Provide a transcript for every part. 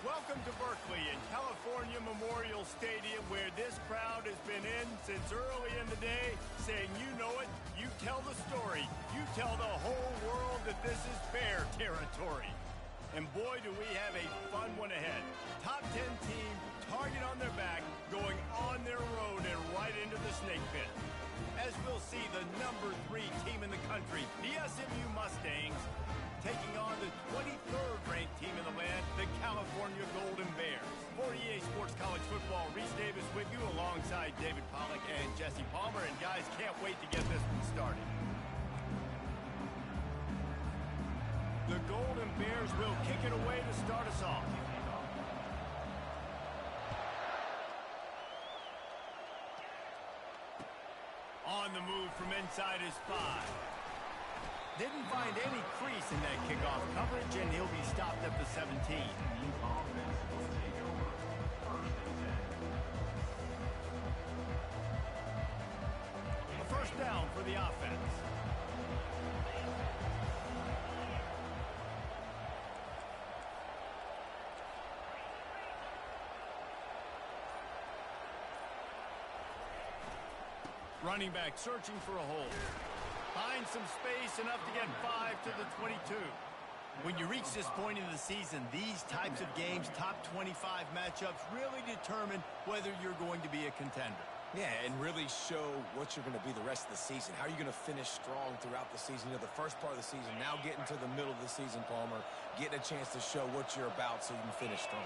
Welcome to Berkeley and California Memorial Stadium, where this crowd has been in since early in the day, saying you know it, you tell the story, you tell the whole world that this is Bear territory. And boy, do we have a fun one ahead. Top 10 team, target on their back, going on their road and right into the snake pit. As we'll see, the number 3 team in the country, the SMU Mustangs, taking on the 23rd ranked team in the land, the California Golden Bears. For EA Sports College Football, Reese Davis with you alongside David Pollack and Jesse Palmer. And guys, can't wait to get this one started. The Golden Bears will kick it away to start us off. On the move from inside his 5. Didn't find any crease in that kickoff coverage, and he'll be stopped at the 17. A first down for the offense. Running back searching for a hole. Finds some space, enough to get 5 to the 22. When you reach this point in the season, these types of games, top 25 matchups, really determine whether you're going to be a contender. Yeah, and really show what you're going to be the rest of the season. How are you going to finish strong throughout the season? You know, the first part of the season, now getting to the middle of the season, Palmer, getting a chance to show what you're about so you can finish strong.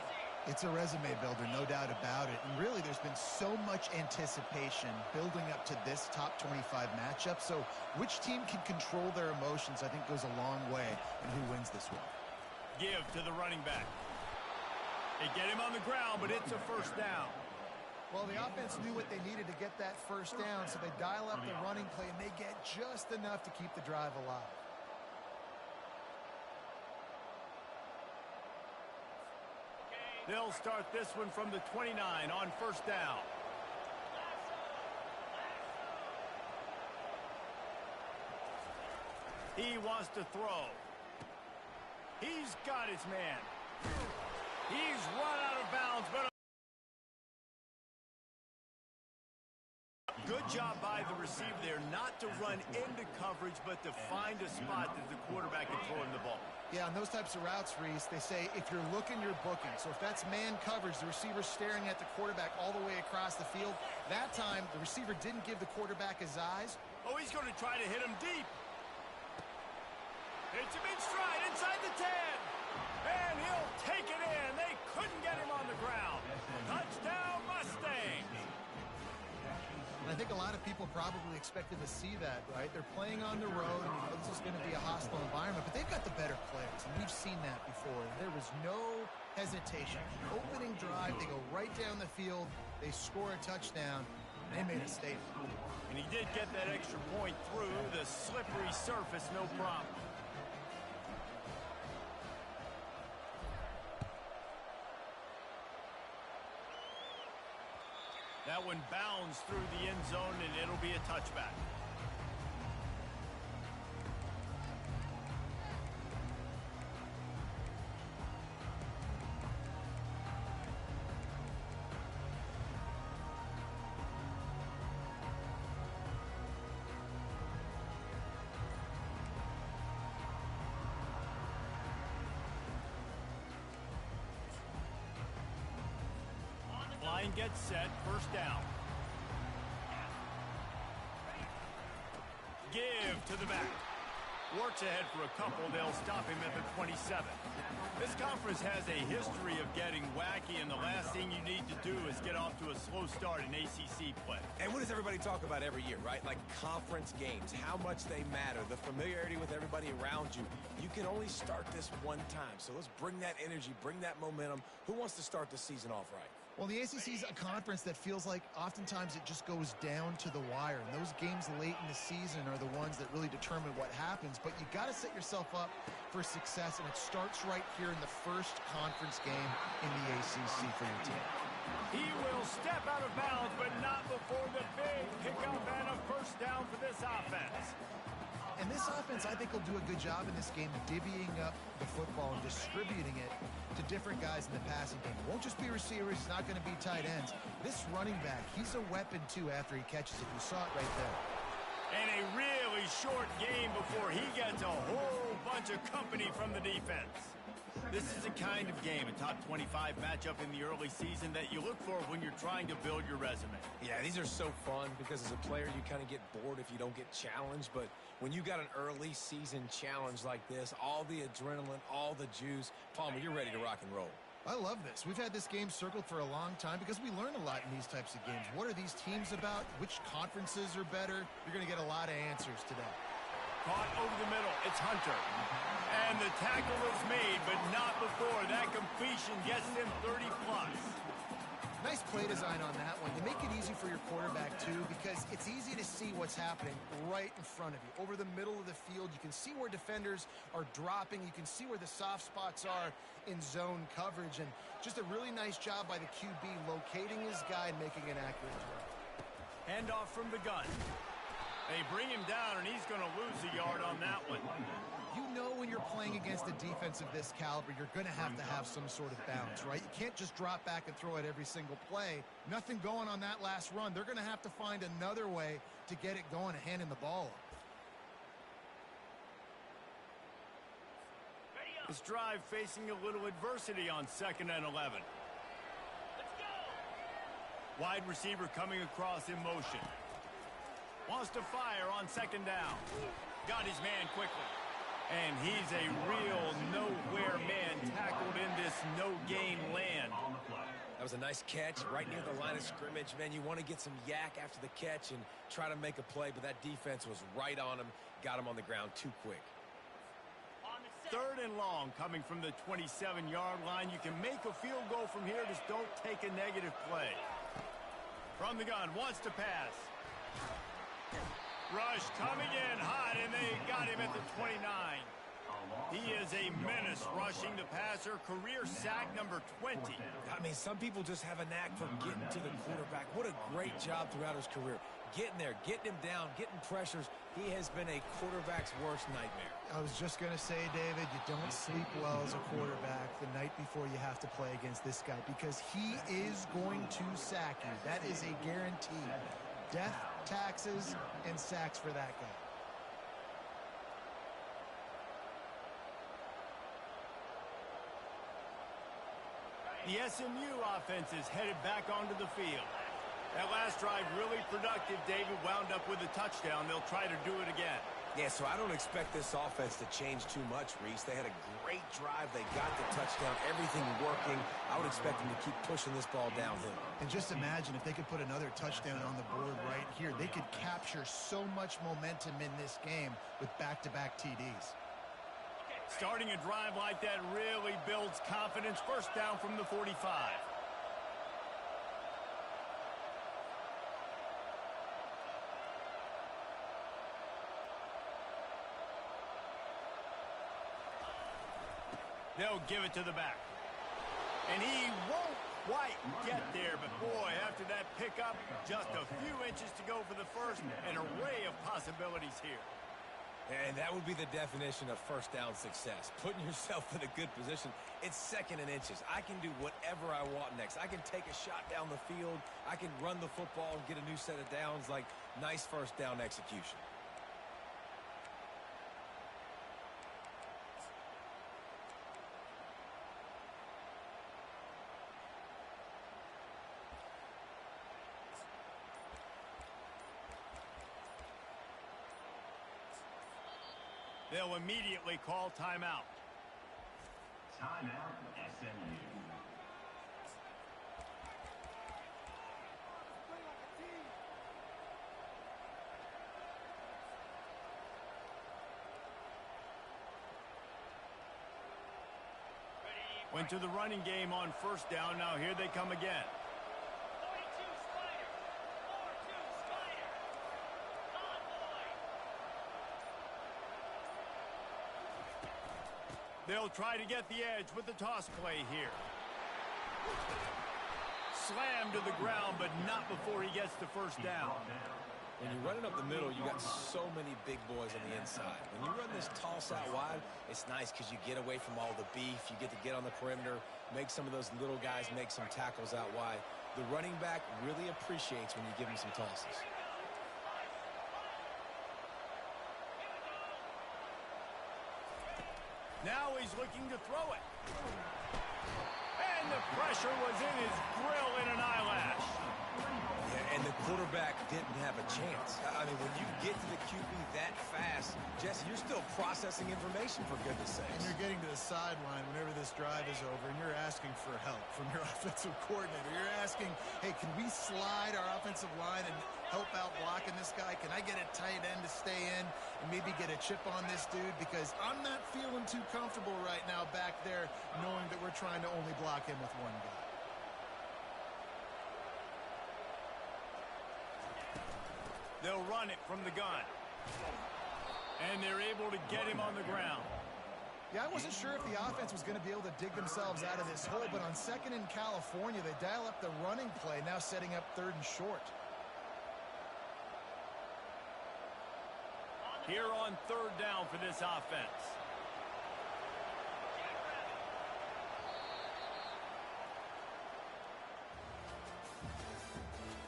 It's a resume builder, no doubt about it. And really, there's been so much anticipation building up to this top 25 matchup. So which team can control their emotions, I think, goes a long way in who wins this one. Give to the running back. They get him on the ground, but it's a first down. Well, the offense knew what they needed to get that first down, so they dial up the running play, and they get just enough to keep the drive alive. They'll start this one from the 29 on first down. He wants to throw. He's got his man. He's run out of bounds, but good job by the receiver there, not to run into coverage, but to find a spot that the quarterback can throw him the ball. Yeah, on those types of routes, Reese, they say if you're looking, you're booking. So if that's man coverage, the receiver's staring at the quarterback all the way across the field. That time, the receiver didn't give the quarterback his eyes. Oh, he's going to try to hit him deep. Hits him in stride inside the 10. And he'll take it in. They couldn't get him on the ground. Touchdown, Mustangs. I think a lot of people probably expected to see that, right? They're playing on the road, and you know this is going to be a hostile environment, but they've got the better players, and we've seen that before. There was no hesitation. Opening drive, they go right down the field, they score a touchdown, and they made a statement. And he did get that extra point through the slippery surface, no problem. That one bounds through the end zone, and it'll be a touchback. Line gets set, first down. Give to the back. Works ahead for a couple. They'll stop him at the 27. This conference has a history of getting wacky, and the last thing you need to do is get off to a slow start in ACC play. And what does everybody talk about every year, right? Like conference games, how much they matter, the familiarity with everybody around you. You can only start this one time, so let's bring that energy, bring that momentum. Who wants to start the season off right? Well, the ACC is a conference that feels like oftentimes it just goes down to the wire. And those games late in the season are the ones that really determine what happens. But you got to set yourself up for success, and it starts right here in the first conference game in the ACC for your team. He will step out of bounds, but not before the big pickup and a first down for this offense. And this this offense, I think, will do a good job in this game divvying up the football and distributing it to different guys in the passing game. It won't just be receivers. It's not going to be tight ends. This running back, he's a weapon, too, after he catches it. You saw it right there. And a really short game before he gets a whole bunch of company from the defense. This is the kind of game, a top 25 matchup in the early season, that you look for when you're trying to build your resume. Yeah, these are so fun because as a player, you kind of get bored if you don't get challenged. But when you got an early season challenge like this, all the adrenaline, all the juice, Palmer, you're ready to rock and roll. I love this. We've had this game circled for a long time because we learn a lot in these types of games. What are these teams about? Which conferences are better? You're going to get a lot of answers today. Caught over the middle. It's Hunter. And the tackle is made, but not before. That completion gets him 30-plus. Nice play design on that one. You make it easy for your quarterback, too, because it's easy to see what's happening right in front of you. Over the middle of the field, you can see where defenders are dropping. You can see where the soft spots are in zone coverage. And just a really nice job by the QB locating his guy and making an accurate throw. Handoff from the gun. They bring him down, and he's going to lose a yard on that one. You know when you're playing against a defense of this caliber, you're going to have some sort of balance, right? You can't just drop back and throw it every single play. Nothing going on that last run. They're going to have to find another way to get it going and handing the ball off. This drive facing a little adversity on 2nd and 11. Let's go. Wide receiver coming across in motion. Wants to fire on 2nd down. Got his man quickly. And he's a real nowhere man tackled in this no-gain land. That was a nice catch right near the line of scrimmage. Man, you want to get some yak after the catch and try to make a play, but that defense was right on him, got him on the ground too quick. 3rd and long coming from the 27-yard line. You can make a field goal from here, just don't take a negative play. From the gun, wants to pass. Rush coming in hot, and they got him at the 29. He is a menace rushing the passer. Career sack number 20. I mean, some people just have a knack for getting to the quarterback. What a great job throughout his career. Getting there, getting him down, getting pressures. He has been a quarterback's worst nightmare. I was just going to say, David, you don't sleep well as a quarterback the night before you have to play against this guy because he is going to sack you. That is a guarantee. Death, taxes, and sacks for that guy. The SMU offense is headed back onto the field. That last drive really productive. David wound up with a touchdown. They'll try to do it again. Yeah, so I don't expect this offense to change too much, Reese. They had a great drive. They got the touchdown, everything working. I would expect them to keep pushing this ball downhill. And just imagine if they could put another touchdown on the board right here. They could capture so much momentum in this game with back-to-back TDs. Starting a drive like that really builds confidence. 1st down from the 45. They'll give it to the back. And he won't quite get there, but boy, after that pickup, just a few inches to go for the first. An array of possibilities here. And that would be the definition of 1st down success. Putting yourself in a good position. It's 2nd and inches. I can do whatever I want next. I can take a shot down the field. I can run the football and get a new set of downs. Like, nice 1st down execution. They'll immediately call timeout. Timeout, SMU. Went to the running game on 1st down. Now here they come again. They'll try to get the edge with the toss play here. Slammed to the ground, but not before he gets the 1st down. When you're running up the middle, you got so many big boys on the inside. When you run this toss out wide, it's nice because you get away from all the beef. You get to get on the perimeter, make some of those little guys make some tackles out wide. The running back really appreciates when you give him some tosses. Now he's looking to throw it. And the pressure was in his grill in an eyelash. Yeah, and the quarterback didn't have a chance. I mean, when you get to the QB that fast, Jesse, you're still processing information, for goodness sakes. And you're getting to the sideline whenever this drive is over, and you're asking for help from your offensive coordinator. You're asking, hey, can we slide our offensive line and help out blocking this guy? Can I get a tight end to stay in and maybe get a chip on this dude? Because I'm not feeling too comfortable right now back there knowing that we're trying to only block him with one guy. They'll run it from the gun. And they're able to get him on the ground. Yeah, I wasn't sure if the offense was going to be able to dig themselves out of this hole, but on 2nd in California, they dial up the running play, now setting up 3rd and short. Here on 3rd down for this offense.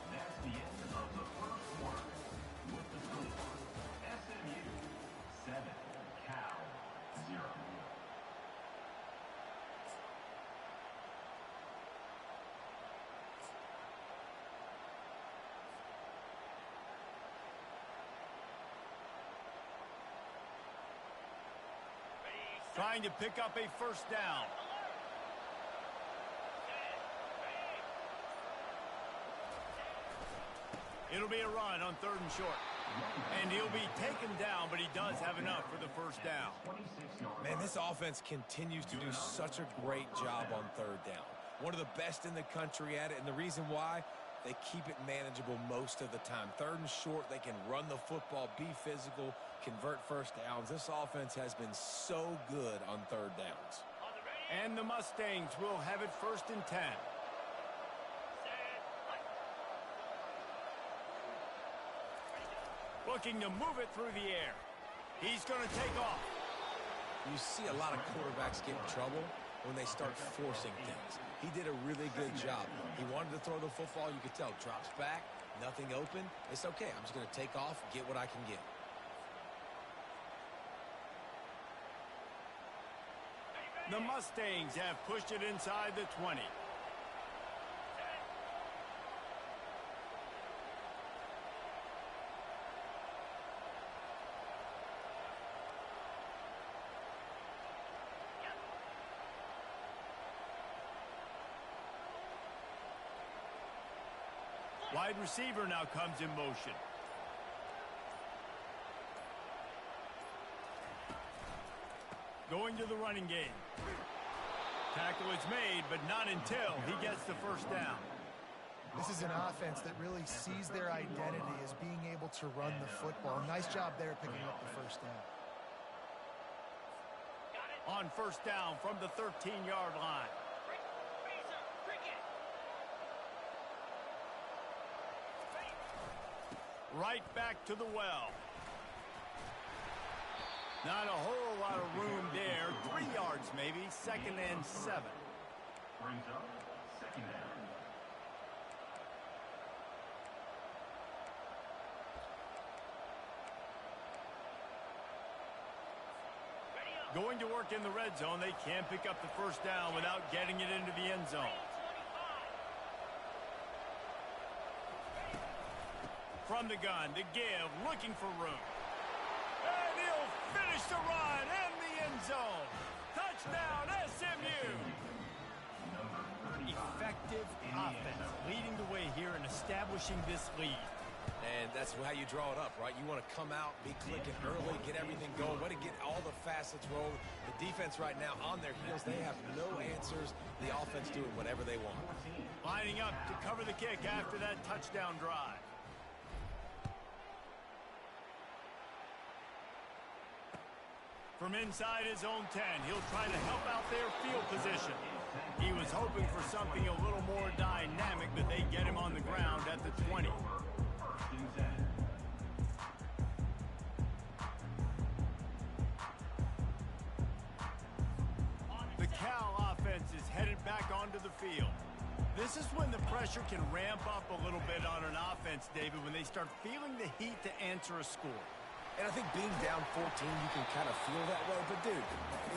That's the end of the first quarter. With the score, SMU 7, Cal 0. Trying to pick up a 1st down. It'll be a run on 3rd and short. And he'll be taken down, but he does have enough for the 1st down. Man, this offense continues to do such a great job on 3rd down. One of the best in the country at it, and the reason why, they keep it manageable most of the time. 3rd and short, they can run the football, be physical, convert 1st downs. This offense has been so good on 3rd downs. And the Mustangs will have it 1st and 10. Looking to move it through the air. He's going to take off. You see a lot of quarterbacks get in trouble when they start forcing things. He did a really good job. He wanted to throw the football. You could tell. Drops back, nothing open. It's okay. I'm just going to take off, get what I can get. The Mustangs have pushed it inside the 20. Wide receiver now comes in motion. Going to the running game. Tackle is made, but not until he gets the 1st down. This is an offense that really sees their identity as being able to run the football. Nice job there picking up the 1st down. On 1st down from the 13-yard line. Right back to the well. Not a whole lot of room there. 3 yards maybe. 2nd and 7. Brings up 2nd down. Going to work in the red zone. They can't pick up the 1st down without getting it into the end zone. From the gun, to give, looking for room. And he'll finish the run in the end zone. Touchdown, SMU. Effective offense, leading the way here and establishing this lead. And that's how you draw it up, right? You want to come out, be clicking early, get everything going, way to get all the facets rolling. The defense right now on their heels, they have no answers. The offense doing whatever they want. Lining up to cover the kick after that touchdown drive. From inside his own 10, he'll try to help out their field position. He was hoping for something a little more dynamic, but they get him on the ground at the 20. headed back onto the field. This is when the pressure can ramp up a little bit on an offense, David, when they start feeling the heat to answer a score. And I think being down 14, you can kind of feel that way. But, dude,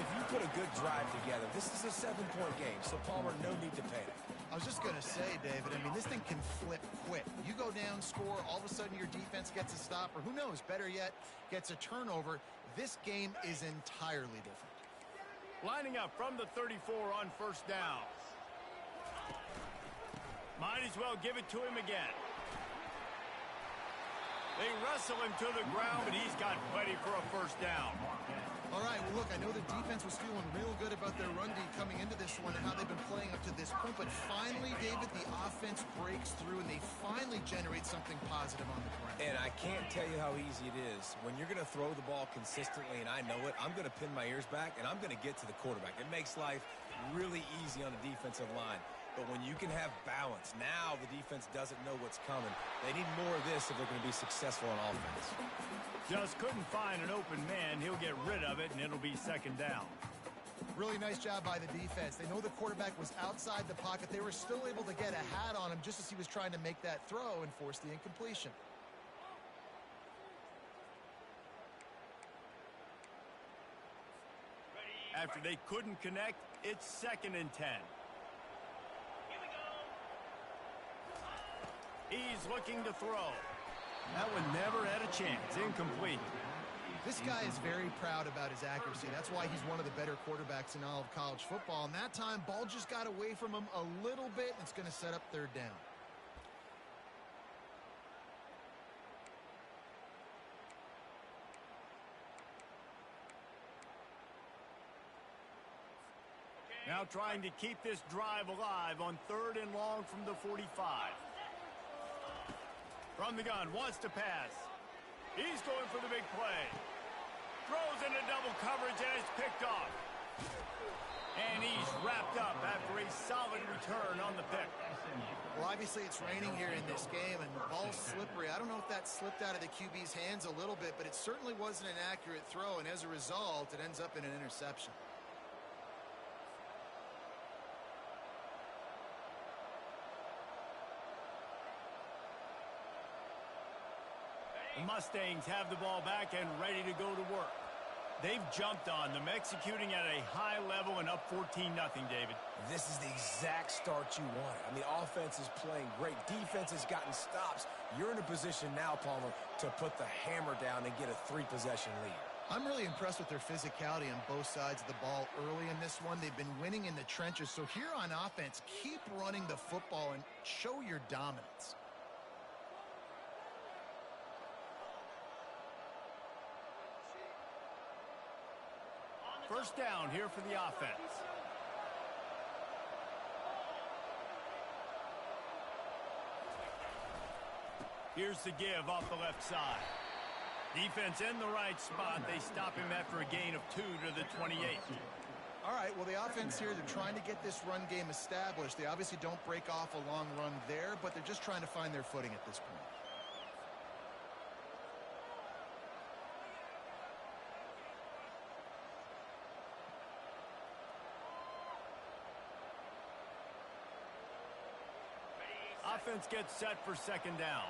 if you put a good drive together, this is a 7-point game. So, Palmer, no need to panic. I was just going to say, David, I mean, this thing can flip quick. You go down, score, all of a sudden your defense gets a stop, or who knows, better yet, gets a turnover. This game is entirely different. Lining up from the 34 on first down. Might as well give it to him again. They wrestle him to the ground, but he's got plenty for a first down. All right, well, look, I know the defense was feeling real good about their run D coming into this one and how they've been playing up to this point, but finally, David, the offense breaks through and they finally generate something positive on the ground. And I can't tell you how easy it is. When you're going to throw the ball consistently, and I know it, I'm going to pin my ears back, and I'm going to get to the quarterback. It makes life really easy on the defensive line. But when you can have balance, now the defense doesn't know what's coming. They need more of this if they're going to be successful on offense. Just couldn't find an open man. He'll get rid of it, and it'll be second down. Really nice job by the defense. They know the quarterback was outside the pocket. They were still able to get a hat on him just as he was trying to make that throw and force the incompletion. After they couldn't connect, it's 2nd and 10. He's looking to throw. That one never had a chance. Incomplete. This guy is very proud about his accuracy. That's why he's one of the better quarterbacks in all of college football. And that time, ball just got away from him a little bit. And it's going to set up third down. Now trying to keep this drive alive on 3rd and long from the 45. From the gun, wants to pass. He's going for the big play. Throws into double coverage and it's picked off. And he's wrapped up after a solid return on the pick. Well, obviously it's raining here in this game and the ball's slippery. I don't know if that slipped out of the QB's hands a little bit, but it certainly wasn't an accurate throw, and as a result, it ends up in an interception. The Mustangs have the ball back and ready to go to work. They've jumped on them, executing at a high level and up 14-0, David. This is the exact start you wanted. I mean, the offense is playing great. Defense has gotten stops. You're in a position now, Palmer, to put the hammer down and get a 3-possession lead. I'm really impressed with their physicality on both sides of the ball early in this one. They've been winning in the trenches. So here on offense, keep running the football and show your dominance. First down here for the offense. Here's the give off the left side. Defense in the right spot. They stop him after a gain of 2 to the 28. All right, well, the offense here, they're trying to get this run game established. They obviously don't break off a long run there, but they're just trying to find their footing at this point. Offense gets set for second down.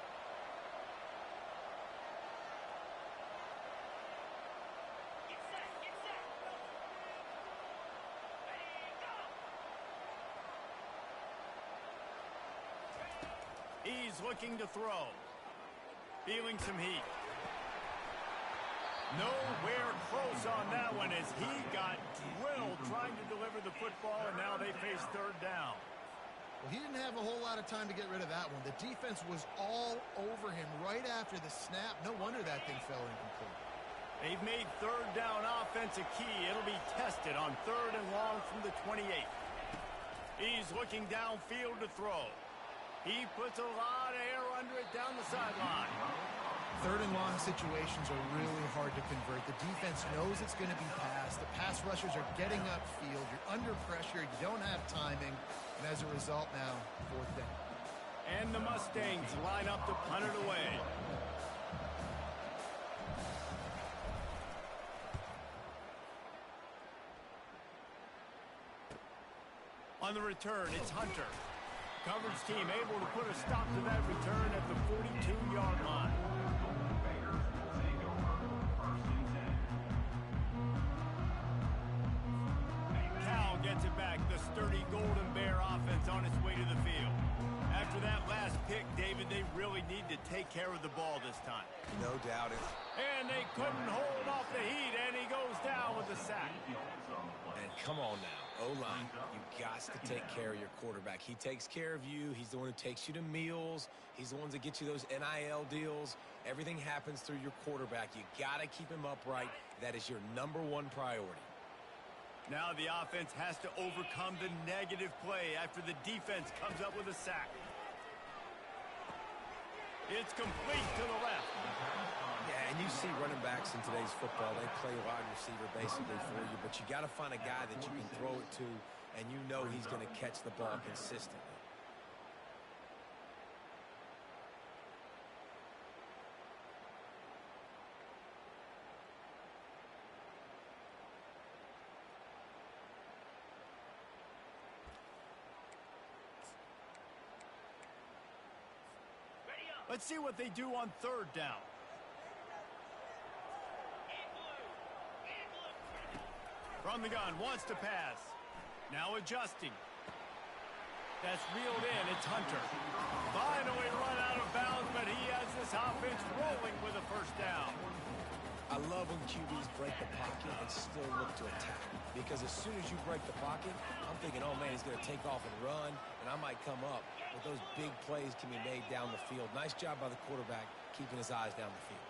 He's looking to throw. Feeling some heat. Nowhere close on that one as he got drilled trying to deliver the football, and now they face third down. Well, he didn't have a whole lot of time to get rid of that one. The defense was all over him right after the snap. No wonder that thing fell incomplete. They've made third down offense a key. It'll be tested on 3rd and long from the 28. He's looking downfield to throw. He puts a lot of air under it down the sideline. 3rd and long situations are really hard to convert. The defense knows it's going to be passed. The pass rushers are getting upfield. You're under pressure. You don't have timing. And as a result now, 4th down. And the Mustangs line up to punt it away. On the return, it's Hunter. Coverage team able to put a stop to that return at the 42-yard line. Cal gets it back. The sturdy Golden Bear offense on its way to the field. After that last pick, David, they really need to take care of the ball this time. No doubt. And they couldn't hold off the heat, and he goes down with a sack. And come on now, O-line, you got to take care of your quarterback. He takes care of you. He's the one who takes you to meals. He's the one that gets you those NIL deals. Everything happens through your quarterback. You got to keep him upright. That is your #1 priority. Now the offense has to overcome the negative play after the defense comes up with a sack. It's complete to the left. Yeah, and you see running backs in today's football, they play wide receiver basically for you, but you got to find a guy that you can throw it to, and you know he's going to catch the ball consistently. Let's see what they do on third down. From the gun, wants to pass. Now adjusting. That's reeled in. It's Hunter. Finally run out of bounds, but he has this offense rolling with a first down. I love when QBs break the pocket and still look to attack. Because as soon as you break the pocket, I'm thinking, oh, man, he's going to take off and run, and I might come up. But those big plays can be made down the field. Nice job by the quarterback keeping his eyes down the field.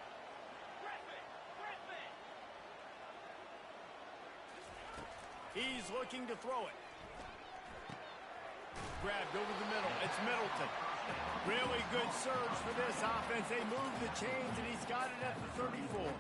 He's looking to throw it. Grabbed over the middle. It's Middleton. Really good surge for this offense. They move the chains, and he's got it at the 34.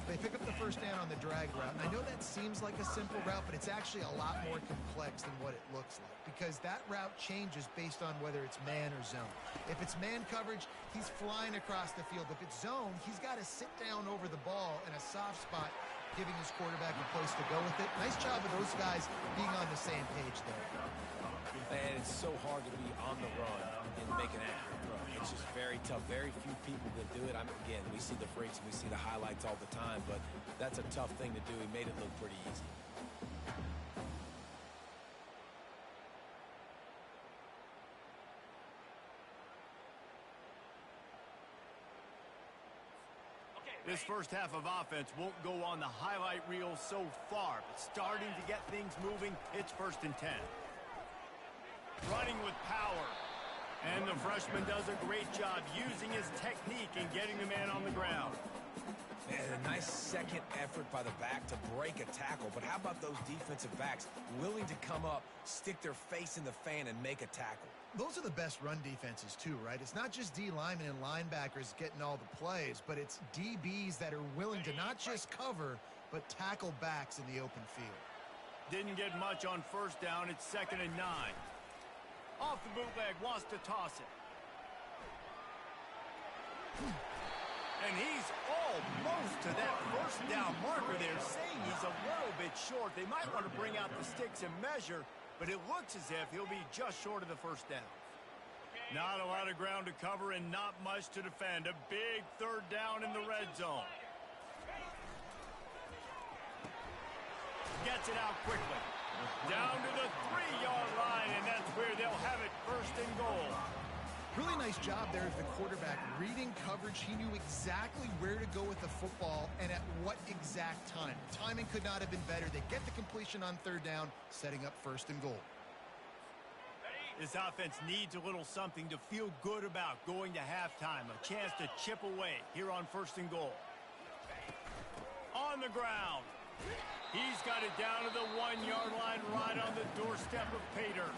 They pick up the first down on the drag route. And I know that seems like a simple route, but it's actually a lot more complex than what it looks like because that route changes based on whether it's man or zone. If it's man coverage, he's flying across the field. If it's zone, he's got to sit down over the ball in a soft spot, giving his quarterback a place to go with it. Nice job of those guys being on the same page there. And it's so hard to be on the run and make an accurate throw. It's just very tough. Very few people can do it. Again, we see the freaks and we see the highlights all the time, but that's a tough thing to do. He made it look pretty easy. This first half of offense won't go on the highlight reel so far, but starting to get things moving, it's 1st and 10. Running with power. And the freshman does a great job using his technique and getting the man on the ground. Man, a nice second effort by the back to break a tackle, but how about those defensive backs willing to come up, stick their face in the fan, and make a tackle? Those are the best run defenses too, right? It's not just D linemen and linebackers getting all the plays, but it's DBs that are willing to not just cover, but tackle backs in the open field. Didn't get much on first down. It's 2nd and 9. Off the bootleg, wants to toss it. And he's almost to that first down marker there, saying he's a little bit short. They might want to bring out the sticks and measure, but it looks as if he'll be just short of the first down. Not a lot of ground to cover and not much to defend. A big 3rd down in the red zone. Gets it out quickly. Down to the 3-yard line, and that's where they'll have it 1st and goal. Really nice job there of the quarterback reading coverage. He knew exactly where to go with the football and at what exact time. Timing could not have been better. They get the completion on 3rd down, setting up 1st and goal. This offense needs a little something to feel good about going to halftime. A chance to chip away here on 1st and goal. On the ground. He's got it down to the 1-yard line right on the doorstep of Pater.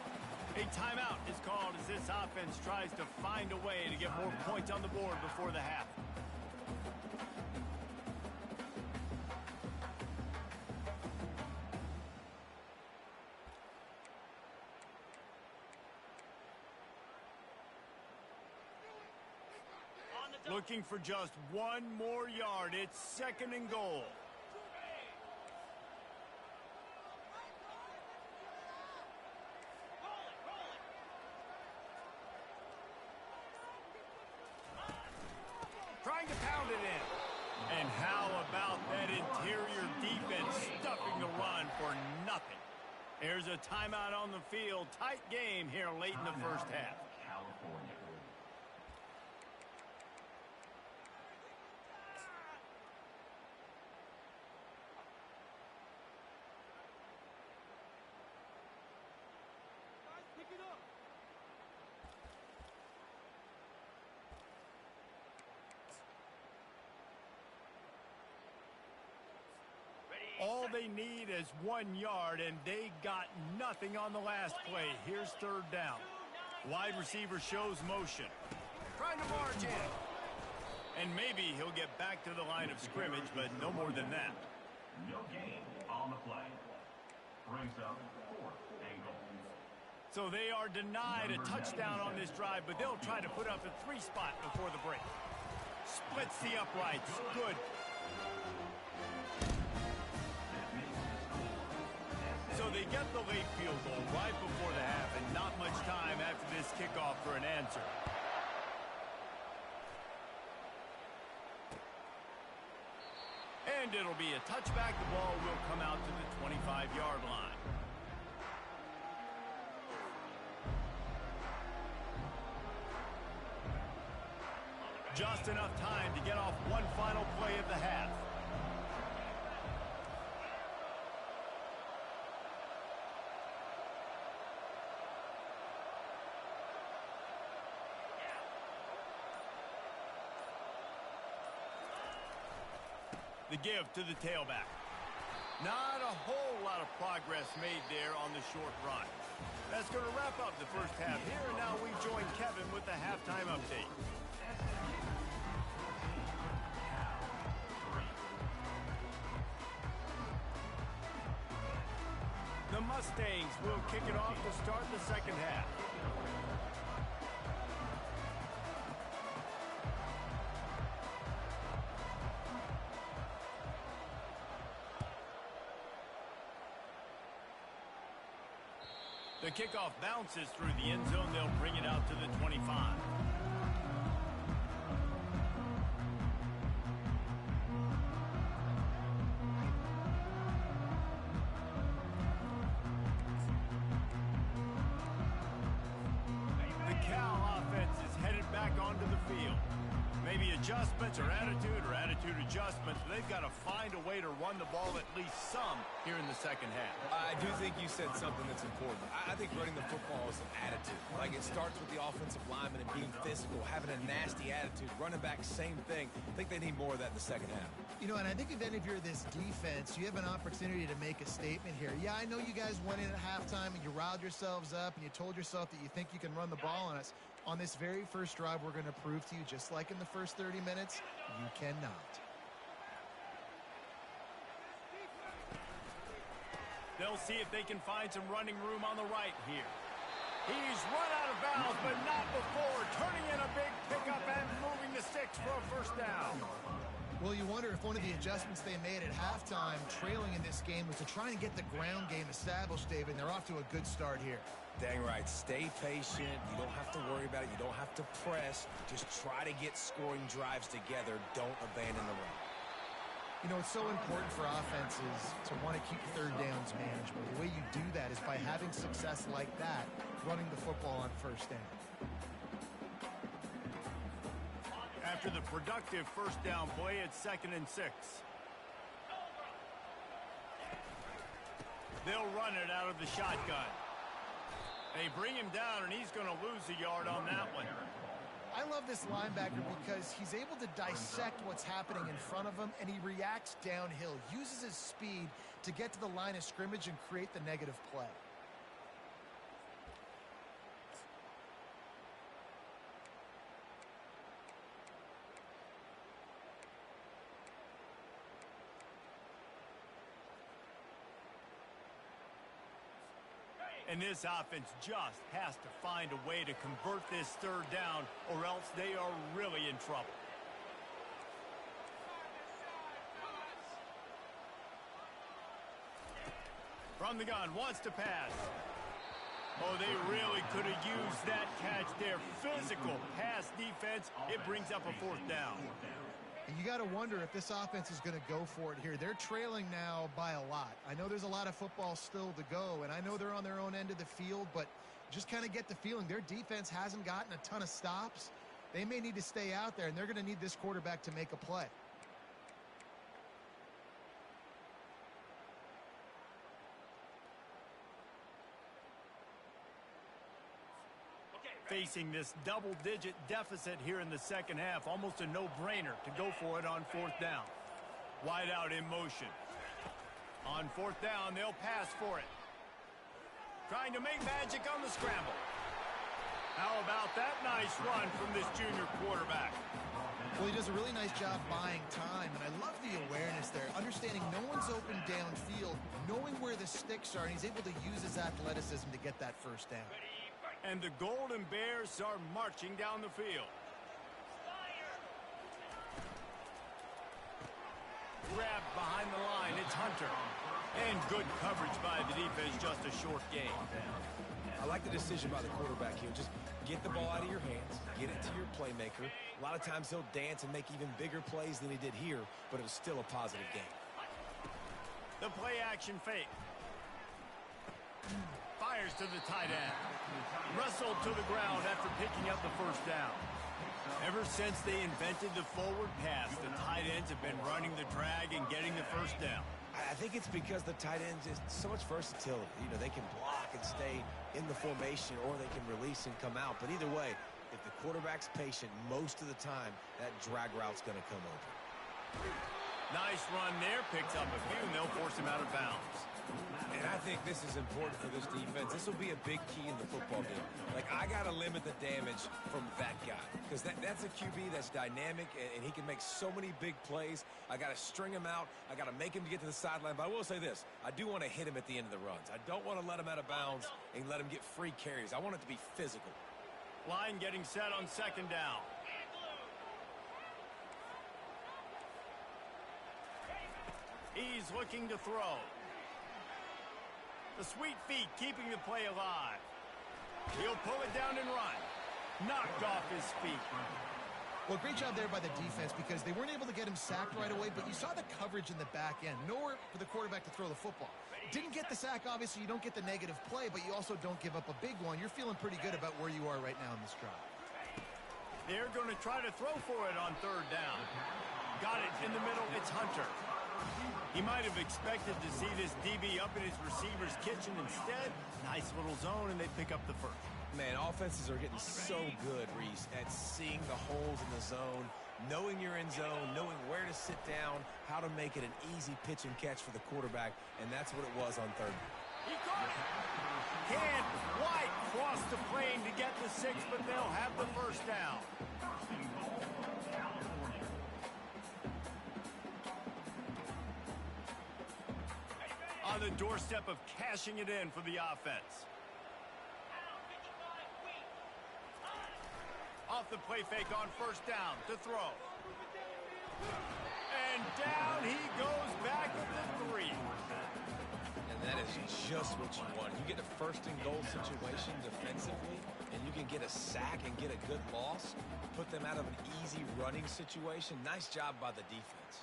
A timeout is called as this offense tries to find a way to get more points on the board before the half. Looking for just one more yard. It's 2nd and goal. a timeout on the field. Tight game here late in the first half. California. All they need is 1 yard, and they got nothing on the last play. Here's third down. Wide receiver shows motion. Trying to march in. And maybe he'll get back to the line of scrimmage, but no more than that. No gain on the play. Brings up 4th and goal. So they are denied a touchdown on this drive, but they'll try to put up a 3 spot before the break. Splits the uprights. Good. So they get the late field goal right before the half, and not much time after this kickoff for an answer. And it'll be a touchback. The ball will come out to the 25-yard line. Just enough time to get off one final play of the half. The give to the tailback. Not a whole lot of progress made there on the short run. That's going to wrap up the first half here, and now we join Kevin with the halftime update. The Mustangs will kick it off to start the second half. The kickoff bounces through the end zone. They'll bring it out to the 25. The Cal offense is headed back onto the field. Maybe adjustments or attitude adjustments. They've got to find a way to run the ball at least some here in the second half. I do think you said something that's important. I think running the football is an attitude. Like, it starts with the offensive lineman and being physical, having a nasty attitude. Running back, same thing. I think they need more of that in the second half. You know, and I think if any of you're this defense, you have an opportunity to make a statement here. Yeah, I know you guys went in at halftime and you riled yourselves up and you told yourself that you think you can run the ball on us. On this very first drive, we're going to prove to you, just like in the first 30 minutes, you cannot. They'll see if they can find some running room on the right here. He's run out of bounds, but not before. Turning in a big pickup and moving the sticks for a first down. Well, you wonder if one of the adjustments they made at halftime, trailing in this game, was to try and get the ground game established, David, and they're off to a good start here. Dang right. Stay patient. You don't have to worry about it. You don't have to press. Just try to get scoring drives together. Don't abandon the run. You know, it's so important for offenses to want to keep third downs manageable. The way you do that is by having success like that, running the football on first down. After the productive first down play, it's 2nd and 6. They'll run it out of the shotgun. They bring him down, and he's going to lose a yard on that one. I love this linebacker because he's able to dissect what's happening in front of him, and he reacts downhill, uses his speed to get to the line of scrimmage and create the negative play. And this offense just has to find a way to convert this third down, or else they are really in trouble. From the gun, wants to pass. Oh, they really could have used that catch there. Physical pass defense. It brings up a fourth down. And you got to wonder if this offense is going to go for it here. They're trailing now by a lot. I know there's a lot of football still to go, and I know they're on their own end of the field, but just kind of get the feeling their defense hasn't gotten a ton of stops. They may need to stay out there, and they're going to need this quarterback to make a play. Facing this double-digit deficit here in the second half, almost a no-brainer to go for it on fourth down. Wide out in motion. On fourth down, they'll pass for it. Trying to make magic on the scramble. How about that nice run from this junior quarterback? Well, he does a really nice job buying time, and I love the awareness there. Understanding no one's open downfield, knowing where the sticks are, and he's able to use his athleticism to get that first down. And the Golden Bears are marching down the field. Grabbed behind the line, it's Hunter. And good coverage by the defense, just a short gain. I like the decision by the quarterback here. Just get the ball out of your hands, get it to your playmaker. A lot of times he'll dance and make even bigger plays than he did here, but it was still a positive game. The play action fake. Fires to the tight end. Wrestled to the ground after picking up the first down. Ever since they invented the forward pass, the tight ends have been running the drag and getting the first down. I think it's because the tight ends is so much versatility. You know, they can block and stay in the formation, or they can release and come out. But either way, if the quarterback's patient most of the time, that drag route's going to come open. Nice run there. Picks up a few, and they'll force him out of bounds. And I think this is important for this defense. This will be a big key in the football game. Like, I got to limit the damage from that guy, because that's a QB that's dynamic, and he can make so many big plays. I got to string him out. I got to make him to get to the sideline. But I will say this. I do want to hit him at the end of the runs. I don't want to let him out of bounds and let him get free carries. I want it to be physical. Line getting set on second down. He's looking to throw. The sweet feet keeping the play alive. He'll pull it down and run. Knocked off his feet. Well, great job there by the defense, because they weren't able to get him sacked right away, but you saw the coverage in the back end. Nowhere for the quarterback to throw the football. Didn't get the sack, obviously. You don't get the negative play, but you also don't give up a big one. You're feeling pretty good about where you are right now in this drive. They're going to try to throw for it on third down. Got it in the middle. It's Hunter. He might have expected to see this DB up in his receiver's kitchen. Instead, nice little zone, and they pick up the first. Man, offenses are getting so good, Reese, at seeing the holes in the zone, knowing you're in zone, knowing where to sit down, how to make it an easy pitch and catch for the quarterback, and that's what it was on third. He caught it. Can't quite cross the plane to get the 6, but they'll have the first down. On the doorstep of cashing it in for the offense. Off the play fake on first down to throw. And down he goes back at the 3. And that is just what you want. You get a first and goal situation defensively, and you can get a sack and get a good loss, put them out of an easy running situation. Nice job by the defense.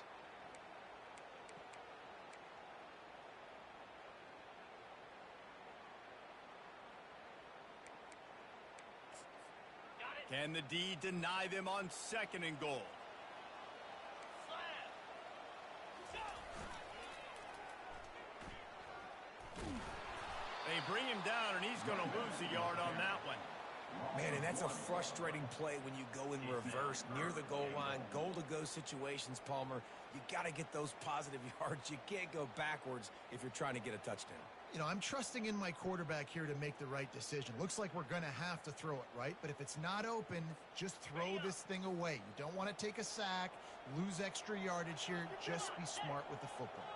Can the D deny them on second and goal? They bring him down, and he's going to lose a yard on that one. Man, and that's a frustrating play when you go in reverse near the goal line, goal-to-go situations, Palmer. You got to get those positive yards. You can't go backwards if you're trying to get a touchdown. You know, I'm trusting in my quarterback here to make the right decision. Looks like we're going to have to throw it, right? But if it's not open, just throw this thing away. You don't want to take a sack, lose extra yardage here. Just be smart with the football.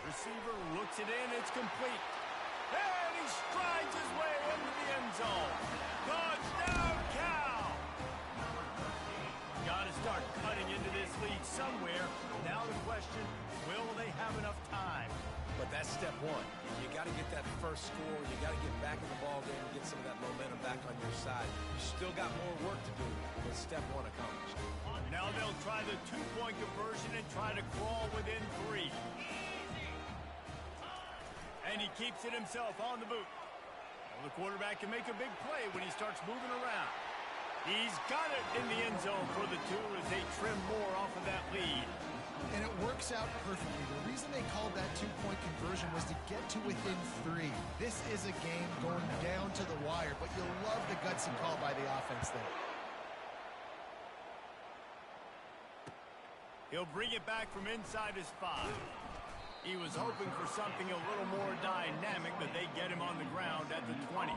Receiver looks it in. It's complete. And he strides his way into the end zone. Touchdown, Cal! Got to start cutting into this lead somewhere. Now the question, will they have enough time? But That's step one. You got to get that first score. You got to get back in the ball game and get some of that momentum back on your side. You still got more work to do, but step one accomplished. Now they'll try the two-point conversion and try to crawl within 3. And he keeps it himself on the boot. Well, the quarterback can make a big play when he starts moving around. He's got it in the end zone for the 2 as they trim more off of that lead. And it works out perfectly. The reason they called that two-point conversion was to get to within 3. This is a game going down to the wire, but you'll love the gutsy call by the offense there. He'll bring it back from inside his 5. He was hoping for something a little more dynamic, but they get him on the ground at the 20.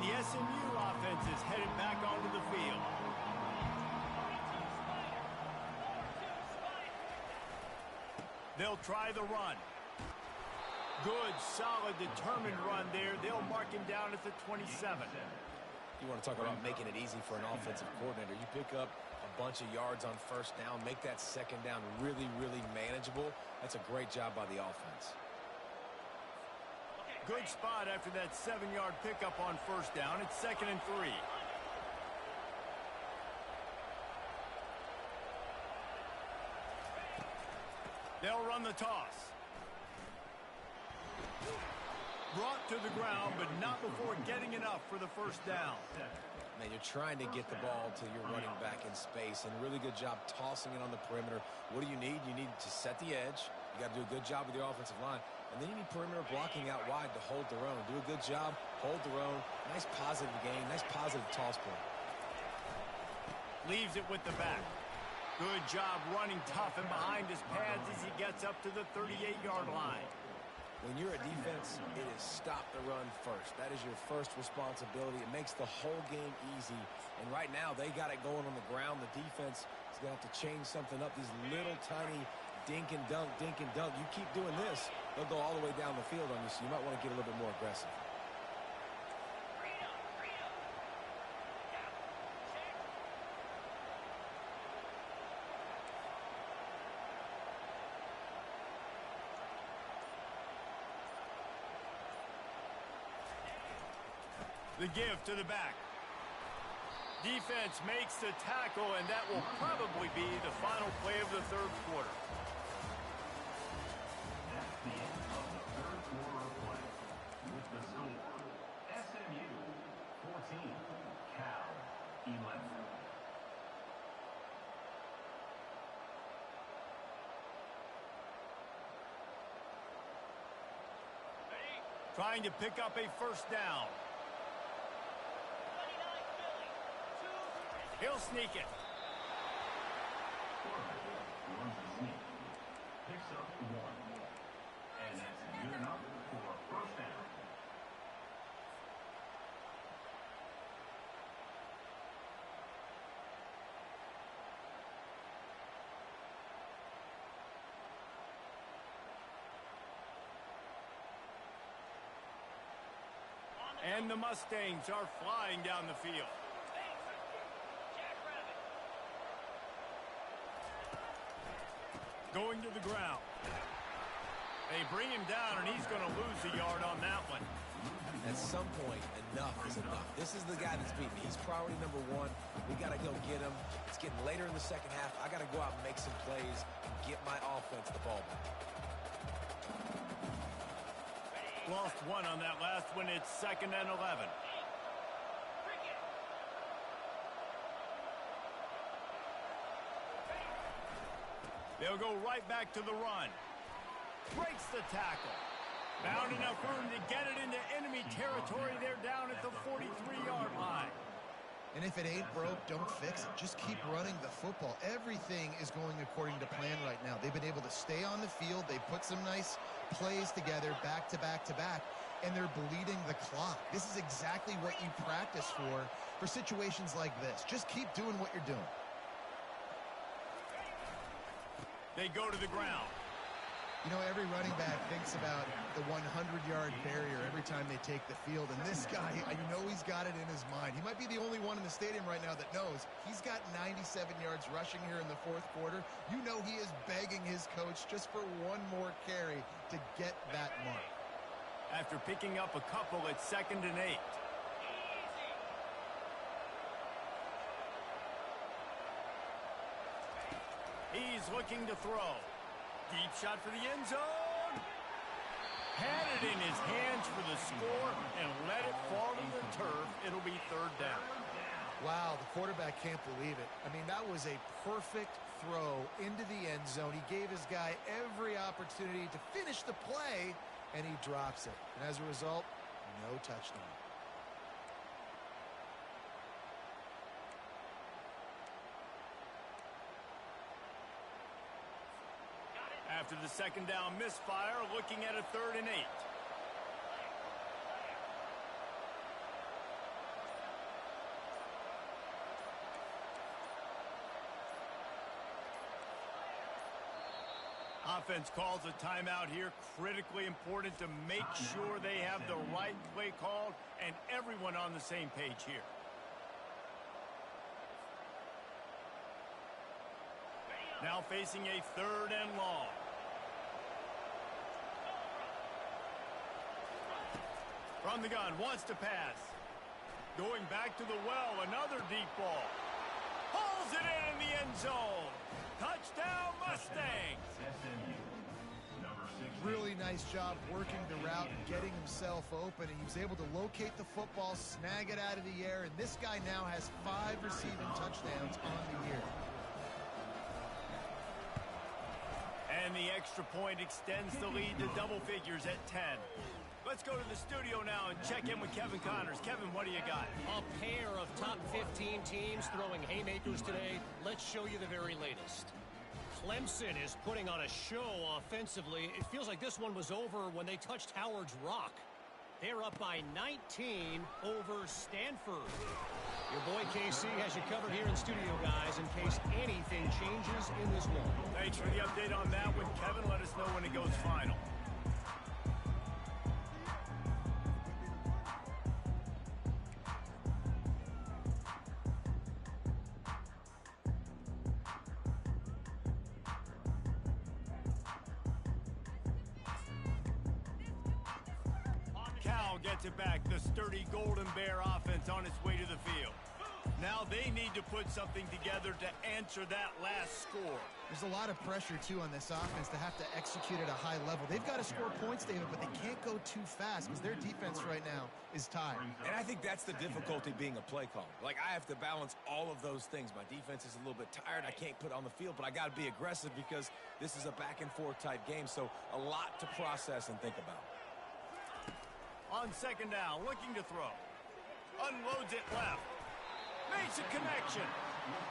The SMU offense is headed back onto the field. They'll try the run. Good, solid, determined run there. They'll mark him down at the 27. You want to talk about making it easy for an offensive coordinator. You pick up a bunch of yards on first down, make that second down really, really manageable. That's a great job by the offense. Good spot after that 7-yard pickup on first down. It's 2nd and 3. They'll run the toss. Brought to the ground, but not before getting enough for the first down. Man, you're trying to get the ball to your running back in space, and really good job tossing it on the perimeter. What do you need? You need to set the edge. You got to do a good job with your offensive line. And then you need perimeter blocking out wide to hold their own. Do a good job, hold their own. Nice positive game, nice positive toss play. Leaves it with the back. Good job running tough and behind his pads as he gets up to the 38-yard line. When you're a defense, it is stop the run first. That is your first responsibility. It makes the whole game easy. And right now, they got it going on the ground. The defense is going to have to change something up. These little tiny dink and dunk, dink and dunk. You keep doing this, they'll go all the way down the field on you, so you might want to get a little bit more aggressive. The give to the back. Defense makes the tackle, and that will probably be the final play of the third quarter. That's the end of the third quarter of play. With the score, SMU 14, Cal 11. Trying to pick up a first down. He'll sneak it. Runs a sneak. Picks up 1. And that's good enough for a first down. And the Mustangs are flying down the field. Going to the ground. They bring him down, and he's going to lose a yard on that one. At some point, enough is enough. This is the guy that's beaten. He's priority number 1. We got to go get him. It's getting later in the second half. I got to go out and make some plays and get my offense the ball back. Lost 1 on that last one. It's 2nd and 11. They'll go right back to the run. Breaks the tackle. Found enough room to get it into enemy territory. They're down at the 43-yard line. And if it ain't broke, don't fix it. Just keep running the football. Everything is going according to plan right now. They've been able to stay on the field. They put some nice plays together back to back to back, and they're bleeding the clock. This is exactly what you practice for situations like this. Just keep doing what you're doing. They go to the ground. You know, every running back thinks about the 100-yard barrier every time they take the field, and this guy, you know he's got it in his mind. He might be the only one in the stadium right now that knows he's got 97 yards rushing here in the fourth quarter. You know he is begging his coach just for one more carry to get that mark. After picking up a couple, it's 2nd and 8. He's looking to throw. Deep shot for the end zone. Had it in his hands for the score and let it fall to the turf. It'll be 3rd down. Wow, the quarterback can't believe it. I mean, that was a perfect throw into the end zone. He gave his guy every opportunity to finish the play, and he drops it. And as a result, no touchdown. After the 2nd down misfire, looking at a 3rd and 8. Offense calls a timeout here. Critically important to make sure they have the right play called and everyone on the same page here. Now facing a 3rd and long. From the gun, wants to pass. Going back to the well, another deep ball. Pulls it in the end zone. Touchdown, Mustangs. SMU. Number 6. Really nice job working the route and getting himself open. And he was able to locate the football, snag it out of the air, and this guy now has 5 receiving touchdowns on the year. And the extra point extends the lead to double figures at 10. Let's go to the studio now and check in with Kevin Connors. Kevin, what do you got? A pair of top 15 teams throwing haymakers today. Let's show you the very latest. Clemson is putting on a show offensively. It feels like this one was over when they touched Howard's Rock. They're up by 19 over Stanford. Your boy KC has you covered here in studio, guys, in case anything changes in this one. Thanks for the update on that one, Kevin. Let us know when it goes final. Cal gets it back. The sturdy Golden Bear offense on its way to the field. Now they need to put something together to answer that last score. There's a lot of pressure, too, on this offense to have to execute at a high level. They've got to score points, David, but they can't go too fast because their defense right now is tired. And I think that's the difficulty being a play caller. Like, I have to balance all of those things. My defense is a little bit tired. I can't put on the field, but I got to be aggressive because this is a back-and-forth type game, so a lot to process and think about. On 2nd down, looking to throw. Unloads it left. Makes a connection.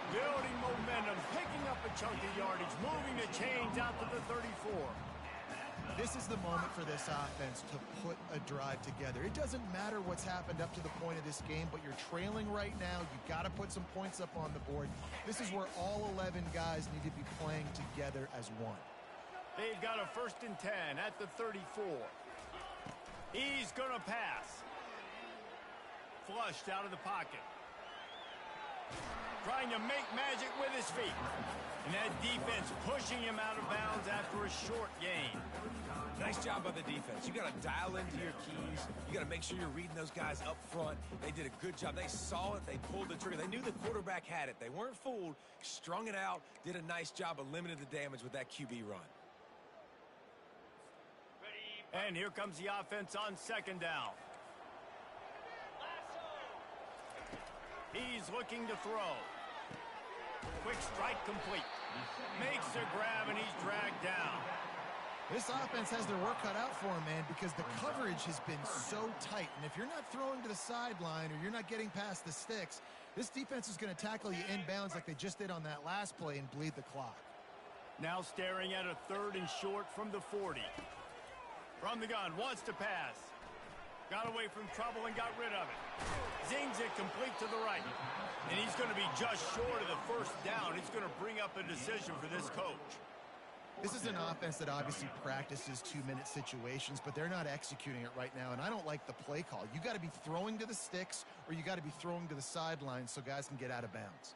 Building momentum, picking up a chunk of yardage, moving the chains out to the 34. This is the moment for this offense to put a drive together. It doesn't matter what's happened up to the point of this game, but you're trailing right now. You've got to put some points up on the board. This is where all 11 guys need to be playing together as one. They've got a 1st and 10 at the 34. He's going to pass. Flushed out of the pocket. Trying to make magic with his feet. And that defense pushing him out of bounds after a short gain. Nice job by the defense. You got to dial into your keys. You got to make sure you're reading those guys up front. They did a good job. They saw it. They pulled the trigger. They knew the quarterback had it. They weren't fooled. Strung it out. Did a nice job of limiting the damage with that QB run. And here comes the offense on 2nd down. He's looking to throw. Quick strike complete. Makes a grab and he's dragged down. This offense has their work cut out for them, man, because the coverage has been so tight. And if you're not throwing to the sideline or you're not getting past the sticks, this defense is going to tackle you inbounds like they just did on that last play and bleed the clock. Now staring at a 3rd and short from the 40. From the gun, wants to pass. Got away from trouble and got rid of it. Zings it complete to the right. And he's going to be just short of the 1st down. It's going to bring up a decision for this coach. This is an offense that obviously practices 2-minute situations, but they're not executing it right now, and I don't like the play call. You got to be throwing to the sticks, or you got to be throwing to the sidelines so guys can get out of bounds.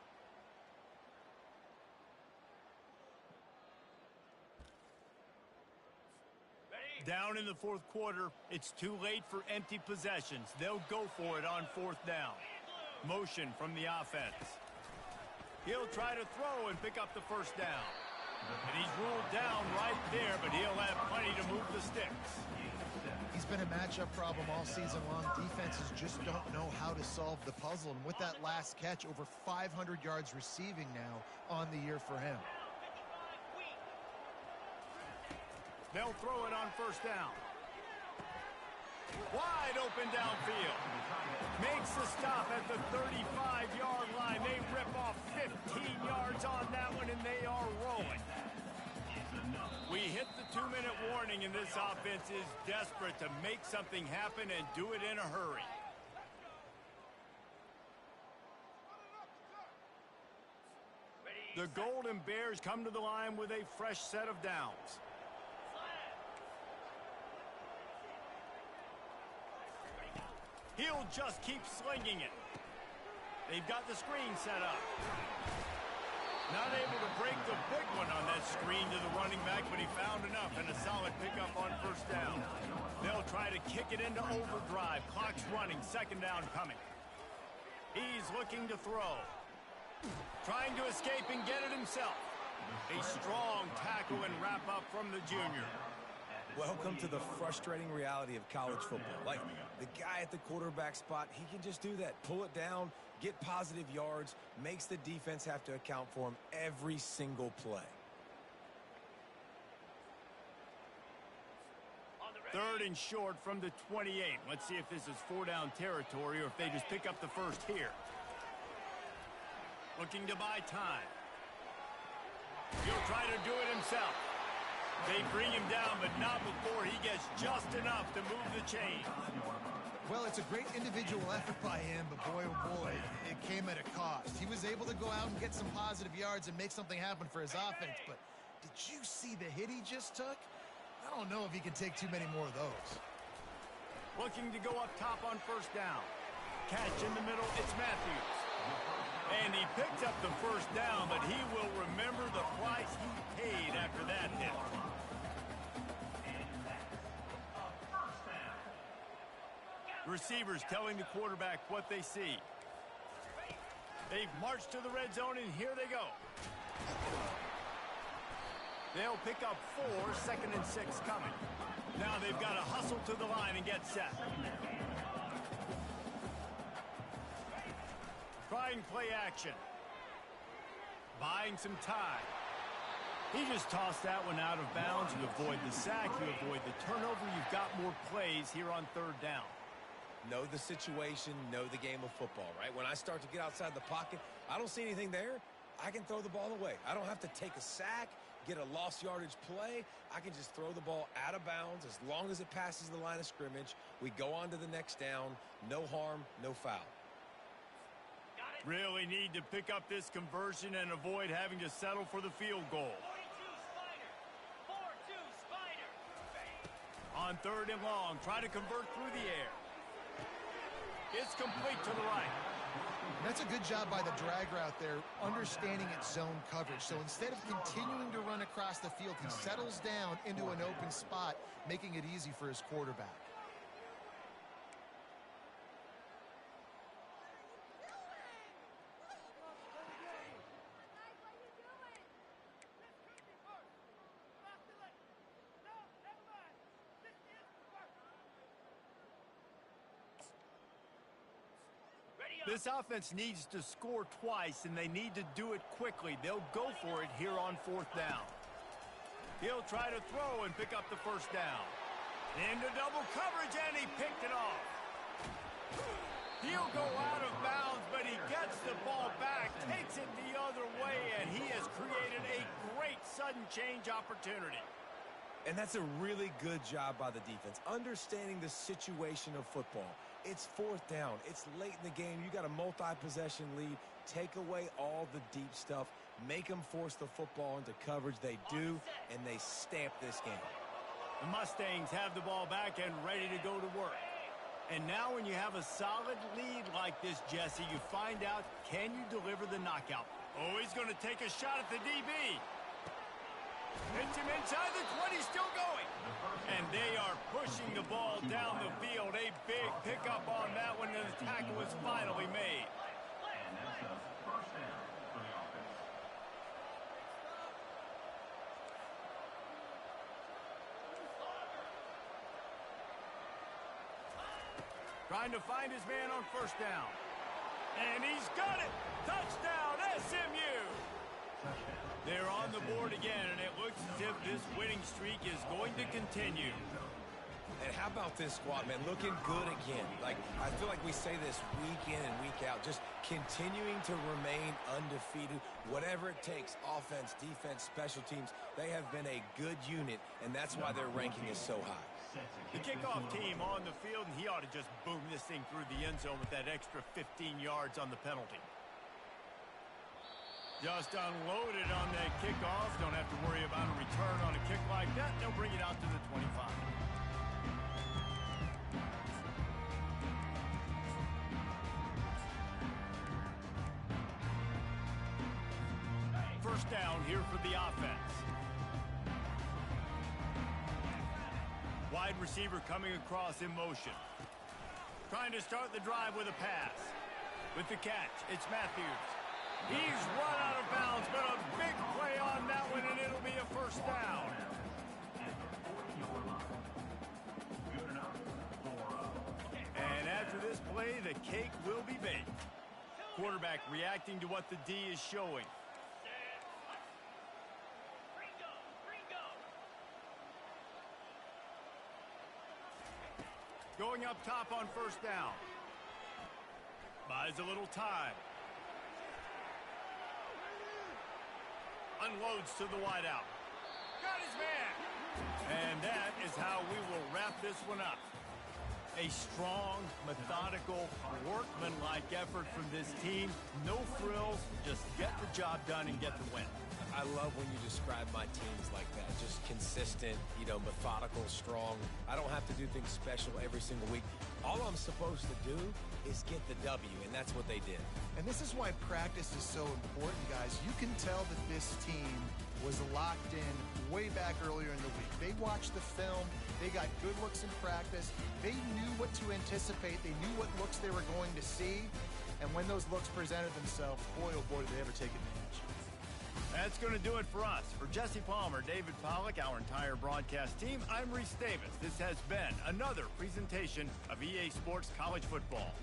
Down in the fourth quarter, it's too late for empty possessions. They'll go for it on fourth down. Motion from the offense. He'll try to throw and pick up the first down. And he's ruled down right there, but he'll have plenty to move the sticks. He's been a matchup problem all season long. Defenses just don't know how to solve the puzzle. And with that last catch, over 500 yards receiving now on the year for him. They'll throw it on first down. Wide open downfield. Makes the stop at the 35-yard line. They rip off 15 yards on that one, and they are rolling. We hit the 2-minute warning, and this offense is desperate to make something happen and do it in a hurry. The Golden Bears come to the line with a fresh set of downs. He'll just keep slinging it. They've got the screen set up. Not able to break the big one on that screen to the running back, but he found enough and a solid pickup on first down. They'll try to kick it into overdrive. Clock's running. Second down coming. He's looking to throw. Trying to escape and get it himself. A strong tackle and wrap up from the junior. Welcome to the frustrating reality of college football. Like, the guy at the quarterback spot, he can just do that. Pull it down, get positive yards, makes the defense have to account for him every single play. Third and short from the 28. Let's see if this is four-down territory or if they just pick up the first here. Looking to buy time. He'll try to do it himself. They bring him down, but not before he gets just enough to move the chain. Well, it's a great individual effort by him, but boy, oh boy, it came at a cost. He was able to go out and get some positive yards and make something happen for his offense, but did you see the hit he just took? I don't know if he can take too many more of those. Looking to go up top on first down. Catch in the middle, it's Matthews. And he picked up the first down, but he will remember the price he paid after that hit. Receivers telling the quarterback what they see. They've marched to the red zone, and here they go. They'll pick up 4, second and 6 coming. Now they've got to hustle to the line and get set. Trying play action. Buying some time. He just tossed that one out of bounds. You avoid the sack, you avoid the turnover. You've got more plays here on third down. Know the situation, know the game of football, right? When I start to get outside the pocket, I don't see anything there, I can throw the ball away. I don't have to take a sack, get a lost yardage play. I can just throw the ball out of bounds as long as it passes the line of scrimmage. We go on to the next down. No harm, no foul. Really need to pick up this conversion and avoid having to settle for the field goal. 4-2 Spider. On third and long, try to convert through the air. It's complete to the right. That's a good job by the drag route there, understanding its zone coverage. So instead of continuing to run across the field, he settles down into an open spot, making it easy for his quarterback. This offense needs to score twice, and they need to do it quickly. They'll go for it here on fourth down. He'll try to throw and pick up the first down. Into double coverage, and he picked it off. He'll go out of bounds, but he gets the ball back, takes it the other way, and he has created a great sudden change opportunity. And that's a really good job by the defense, understanding the situation of football. It's fourth down. It's late in the game. You got a multi-possession lead. Take away all the deep stuff. Make them force the football into coverage. They do, and they stamp this game. The Mustangs have the ball back and ready to go to work. And now when you have a solid lead like this, Jesse, you find out, can you deliver the knockout? Oh, he's going to take a shot at the DB. Hits him inside the 20, still going. And they are pushing the ball down the field. A big pickup on that one, and the tackle was finally made. And that's a first down for the offense. Trying to find his man on first down. And he's got it. Touchdown, SMU. They're on the board again, and it looks as if this winning streak is going to continue. And how about this squad, man? Looking good again. Like, I feel like we say this week in and week out, just continuing to remain undefeated. Whatever it takes, offense, defense, special teams, they have been a good unit, and that's why their ranking is so high. The kickoff team on the field, and he ought to just boom this thing through the end zone with that extra 15 yards on the penalty. Just unloaded on that kickoff. Don't have to worry about a return on a kick like that. They'll bring it out to the 25. First down here for the offense. Wide receiver coming across in motion. Trying to start the drive with a pass. With the catch, it's Matthews. He's run out of bounds, but a big play on that one, and it'll be a first down. And after this play, the cake will be baked. Quarterback reacting to what the D is showing. Going up top on first down. Buys a little time. Unloads to the wideout. Got his man. And that is how we will wrap this one up. A strong, methodical, workmanlike effort from this team. No frills, just get the job done and get the win. I love when you describe my teams like that. Just consistent, methodical, strong. I don't have to do things special every single week. All I'm supposed to do is get the W, and that's what they did. And this is why practice is so important, guys. You can tell that this team was locked in way back earlier in the week. They watched the film. They got good looks in practice. They knew what to anticipate. They knew what looks they were going to see. And when those looks presented themselves, boy, oh boy, did they ever take advantage. That's going to do it for us. For Jesse Palmer, David Pollack, our entire broadcast team, I'm Reese Davis. This has been another presentation of EA Sports College Football.